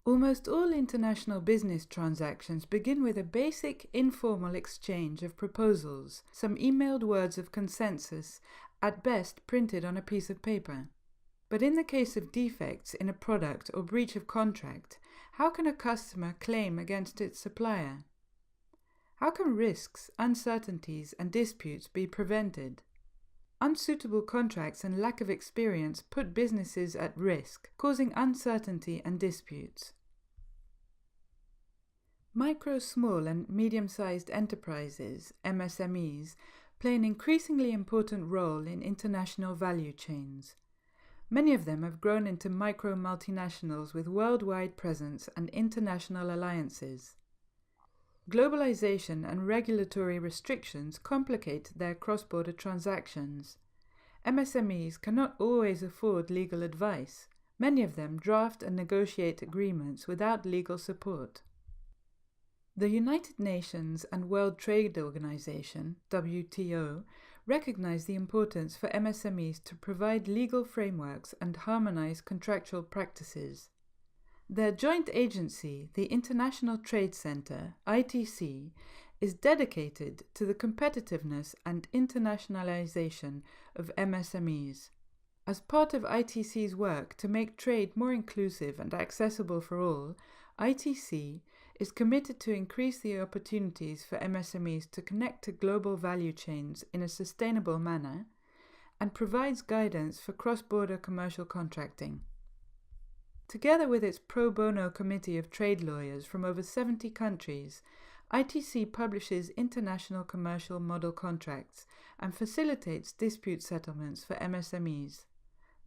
Almost all international business transactions begin with a basic informal exchange of proposals, some emailed words of consensus, at best printed on a piece of paper. But in the case of defects in a product or breach of contract, how can a customer claim against its supplier? How can risks, uncertainties, and disputes be prevented? Unsuitable contracts and lack of experience put businesses at risk, causing uncertainty and disputes. Micro, small and medium-sized enterprises, M-SMEs, play an increasingly important role in international value chains. Many of them have grown into micro multinationals with worldwide presence and international alliances. Globalization and regulatory restrictions complicate their cross-border transactions. MSMEs cannot always afford legal advice. Many of them draft and negotiate agreements without legal support. The United Nations and World Trade Organization, WTO, recognize the importance for MSMEs to provide legal frameworks and harmonize contractual practices. Their joint agency, the International Trade Center, ITC, is dedicated to the competitiveness and internationalization of MSMEs. As part of ITC's work to make trade more inclusive and accessible for all, ITC is committed to increase the opportunities for MSMEs to connect to global value chains in a sustainable manner and provides guidance for cross-border commercial contracting. Together with its pro bono committee of trade lawyers from over 70 countries, ITC publishes international commercial model contracts and facilitates dispute settlements for MSMEs.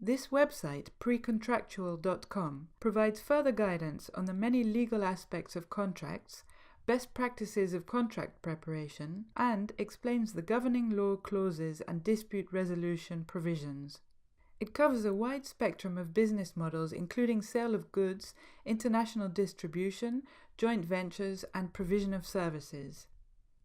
This website, Precontractual.com, provides further guidance on the many legal aspects of contracts, best practices of contract preparation, and explains the governing law clauses and dispute resolution provisions. It covers a wide spectrum of business models including sale of goods, international distribution, joint ventures, and provision of services.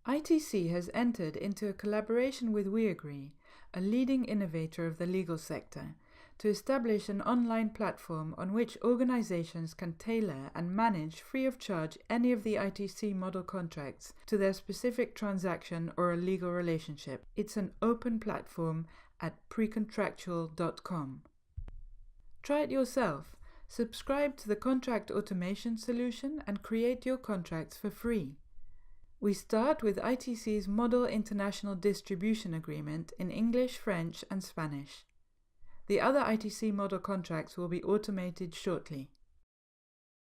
ITC has entered into a collaboration with Weagree, a leading innovator of the legal sector, to establish an online platform on which organizations can tailor and manage free of charge any of the ITC model contracts to their specific transaction or a legal relationship. It's an open platform at precontractual.com. Try it yourself. Subscribe to the contract automation solution and create your contracts for free. We start with ITC's Model International Distribution Agreement in English, French, and Spanish. The other ITC model contracts will be automated shortly.